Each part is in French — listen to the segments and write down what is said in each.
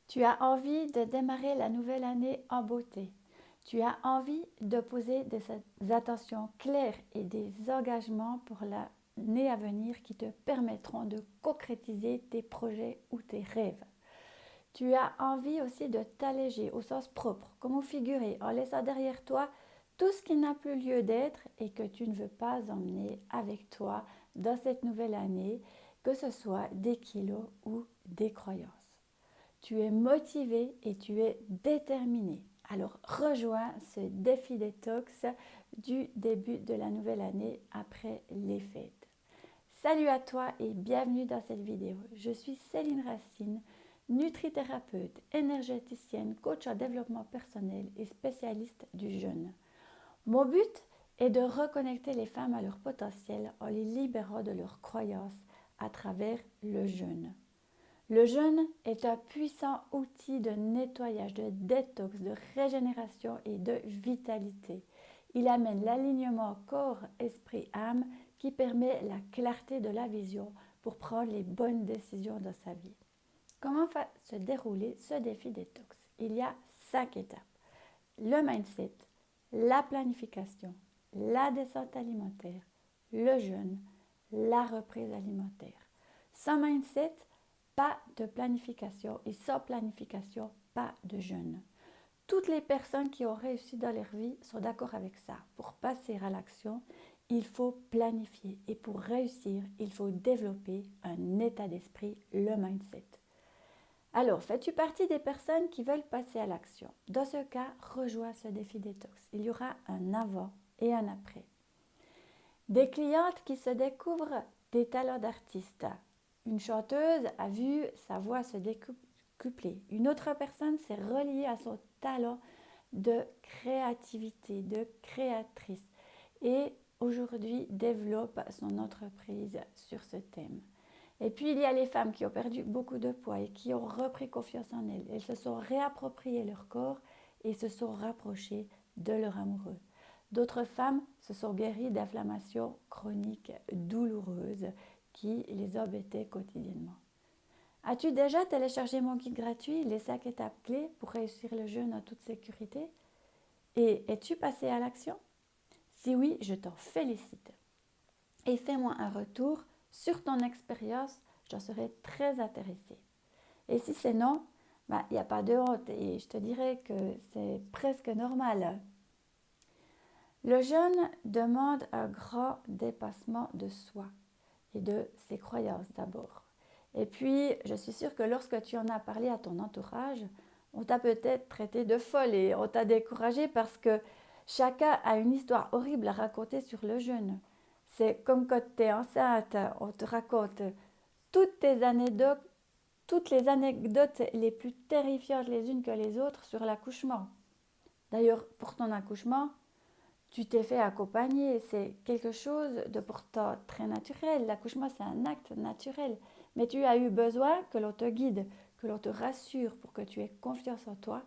Tu as envie de démarrer la nouvelle année en beauté. Tu as envie de poser des attentions claires et des engagements pour l'année à venir qui te permettront de concrétiser tes projets ou tes rêves. Tu as envie aussi de t'alléger au sens propre, comme au figuré, en laissant derrière toi tout ce qui n'a plus lieu d'être et que tu ne veux pas emmener avec toi dans cette nouvelle année, que ce soit des kilos ou des croyances. Tu es motivé et tu es déterminé. Alors rejoins ce défi détox du début de la nouvelle année après les fêtes. Salut à toi et bienvenue dans cette vidéo. Je suis Céline Racine, nutrithérapeute, énergéticienne, coach en développement personnel et spécialiste du jeûne. Mon but est de reconnecter les femmes à leur potentiel en les libérant de leurs croyances à travers le jeûne. Le jeûne est un puissant outil de nettoyage, de détox, de régénération et de vitalité. Il amène l'alignement corps, esprit, âme qui permet la clarté de la vision pour prendre les bonnes décisions dans sa vie. Comment va se dérouler ce défi détox? Il y a 5 étapes. Le mindset, la planification, la descente alimentaire, le jeûne, la reprise alimentaire. Sans mindset, pas de planification et sans planification, pas de jeûne. Toutes les personnes qui ont réussi dans leur vie sont d'accord avec ça. Pour passer à l'action, il faut planifier et pour réussir, il faut développer un état d'esprit, le mindset. Alors, fais-tu partie des personnes qui veulent passer à l'action? Dans ce cas, rejoins ce défi détox. Il y aura un avant et un après. Des clientes qui se découvrent des talents d'artiste. Une chanteuse a vu sa voix se décupler. Une autre personne s'est reliée à son talent de créativité, de créatrice et aujourd'hui développe son entreprise sur ce thème. Et puis il y a les femmes qui ont perdu beaucoup de poids et qui ont repris confiance en elles. Elles se sont réappropriées leur corps et se sont rapprochées de leur amoureux. D'autres femmes se sont guéries d'inflammations chroniques douloureuses qui les embêtaient quotidiennement. As-tu déjà téléchargé mon guide gratuit, les 5 étapes clés pour réussir le jeûne en toute sécurité? Et es-tu passé à l'action? Si oui, je t'en félicite. Et fais-moi un retour sur ton expérience, j'en serais très intéressée. Et si c'est non, il n'y a pas de honte et je te dirais que c'est presque normal. Le jeûne demande un grand dépassement de soi et de ses croyances d'abord. Et puis, je suis sûre que lorsque tu en as parlé à ton entourage, on t'a peut-être traité de folle et on t'a découragé parce que chacun a une histoire horrible à raconter sur le jeûne. C'est comme quand tu es enceinte, on te raconte toutes tes anecdotes, toutes les anecdotes les plus terrifiantes les unes que les autres sur l'accouchement. D'ailleurs, pour ton accouchement, tu t'es fait accompagner, c'est quelque chose de pourtant très naturel. L'accouchement, c'est un acte naturel. Mais tu as eu besoin que l'on te guide, que l'on te rassure pour que tu aies confiance en toi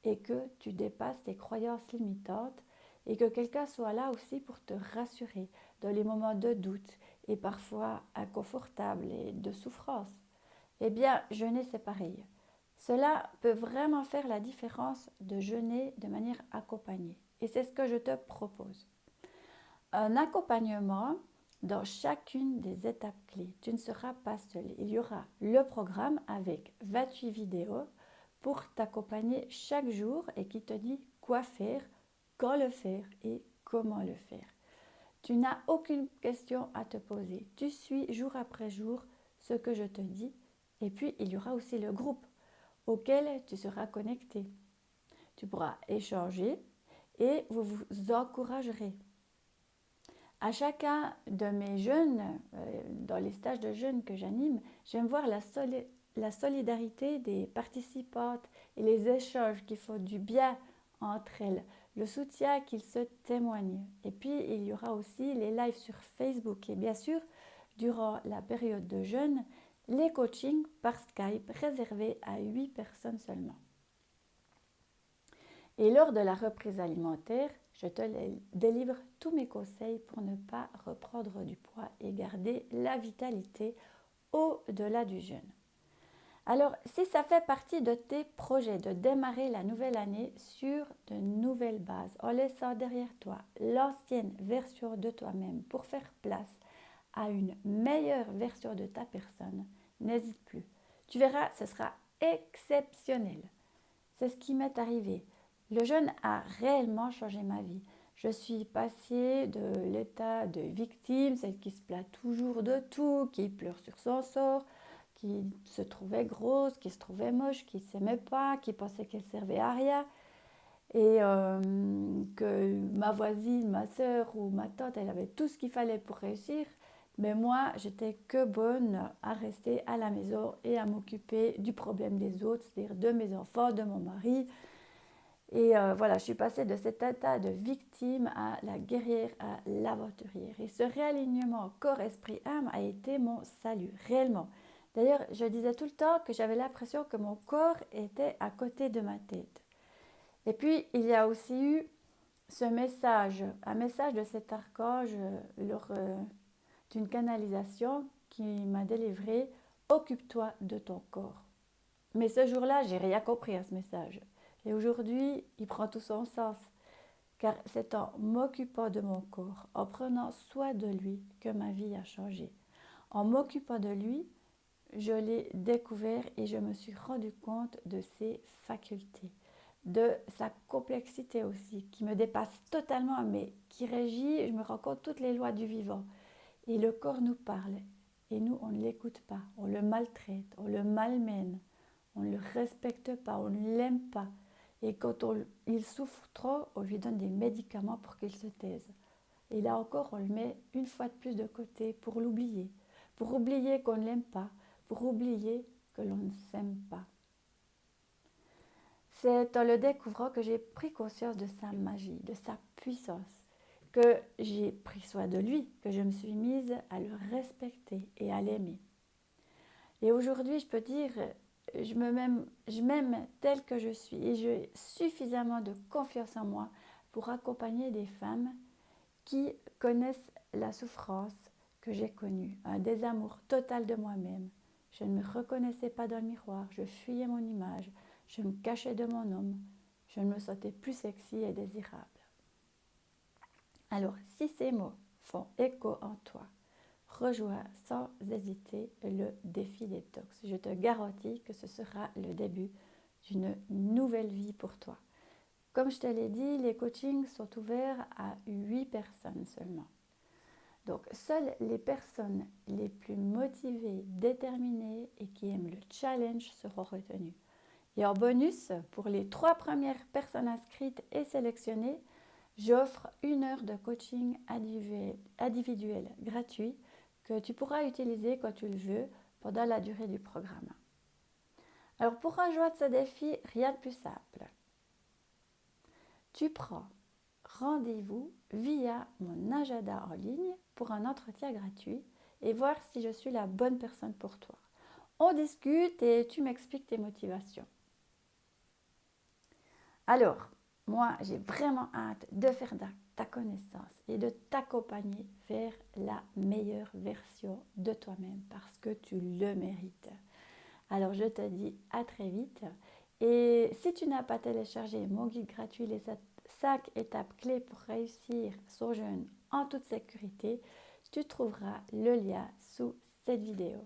et que tu dépasses tes croyances limitantes et que quelqu'un soit là aussi pour te rassurer dans les moments de doute et parfois inconfortables et de souffrance. Eh bien, jeûner, c'est pareil. Cela peut vraiment faire la différence de jeûner de manière accompagnée. Et c'est ce que je te propose. Un accompagnement dans chacune des étapes clés. Tu ne seras pas seul. Il y aura le programme avec 28 vidéos pour t'accompagner chaque jour et qui te dit quoi faire, quand le faire et comment le faire. Tu n'as aucune question à te poser. Tu suis jour après jour ce que je te dis. Et puis, il y aura aussi le groupe auquel tu seras connecté. Tu pourras échanger et vous vous encouragerez. À chacun de mes jeûnes, dans les stages de jeûne que j'anime, j'aime voir la solidarité des participantes et les échanges qui font du bien entre elles, le soutien qu'ils se témoignent. Et puis, il y aura aussi les lives sur Facebook. Et bien sûr, durant la période de jeûne, les coachings par Skype réservés à 8 personnes seulement. Et lors de la reprise alimentaire, je te délivre tous mes conseils pour ne pas reprendre du poids et garder la vitalité au-delà du jeûne. Alors, si ça fait partie de tes projets de démarrer la nouvelle année sur de nouvelles bases, en laissant derrière toi l'ancienne version de toi-même pour faire place à une meilleure version de ta personne, n'hésite plus. Tu verras, ce sera exceptionnel. C'est ce qui m'est arrivé. Le jeûne a réellement changé ma vie. Je suis passée de l'état de victime, celle qui se plaint toujours de tout, qui pleure sur son sort, qui se trouvait grosse, qui se trouvait moche, qui ne s'aimait pas, qui pensait qu'elle servait à rien, et que ma voisine, ma soeur ou ma tante, elle avait tout ce qu'il fallait pour réussir. Mais moi, j'étais que bonne à rester à la maison et à m'occuper du problème des autres, c'est-à-dire de mes enfants, de mon mari. Et voilà, je suis passée de cet état de victime à la guerrière, à l'aventurière. Et ce réalignement corps, esprit, âme a été mon salut, réellement. D'ailleurs, je disais tout le temps que j'avais l'impression que mon corps était à côté de ma tête. Et puis, il y a aussi eu ce message, un message de cet archange lors d'une canalisation qui m'a délivré: occupe-toi de ton corps. Mais ce jour-là, j'ai rien compris à ce message. Et aujourd'hui, il prend tout son sens. Car c'est en m'occupant de mon corps, en prenant soin de lui, que ma vie a changé. En m'occupant de lui, je l'ai découvert et je me suis rendu compte de ses facultés, de sa complexité aussi, qui me dépasse totalement, mais qui régit, je me rends compte, toutes les lois du vivant. Et le corps nous parle, et nous, on ne l'écoute pas, on le maltraite, on le malmène, on ne le respecte pas, on ne l'aime pas. Et quand il souffre trop, on lui donne des médicaments pour qu'il se taise. Et là encore, on le met une fois de plus de côté pour l'oublier. Pour oublier qu'on ne l'aime pas, pour oublier que l'on ne s'aime pas. C'est en le découvrant que j'ai pris conscience de sa magie, de sa puissance, que j'ai pris soin de lui, que je me suis mise à le respecter et à l'aimer. Et aujourd'hui, je peux dire, je m'aime telle que je suis et j'ai suffisamment de confiance en moi pour accompagner des femmes qui connaissent la souffrance que j'ai connue, un désamour total de moi-même. Je ne me reconnaissais pas dans le miroir, je fuyais mon image, je me cachais de mon homme, je ne me sentais plus sexy et désirable. Alors, si ces mots font écho en toi, rejoins sans hésiter le défi détox. Je te garantis que ce sera le début d'une nouvelle vie pour toi. Comme je te l'ai dit, les coachings sont ouverts à 8 personnes seulement. Donc, seules les personnes les plus motivées, déterminées et qui aiment le challenge seront retenues. Et en bonus, pour les 3 premières personnes inscrites et sélectionnées, j'offre 1 heure de coaching individuel gratuit que tu pourras utiliser quand tu le veux pendant la durée du programme. Alors, pour rejoindre ce défi, rien de plus simple. Tu prends rendez-vous via mon agenda en ligne pour un entretien gratuit et voir si je suis la bonne personne pour toi. On discute et tu m'expliques tes motivations. Alors, moi, j'ai vraiment hâte de faire ta connaissance et de t'accompagner vers la meilleure version de toi-même parce que tu le mérites. Alors, je te dis à très vite. Et si tu n'as pas téléchargé mon guide gratuit, les 5 étapes clés pour réussir son jeûne en toute sécurité, tu trouveras le lien sous cette vidéo.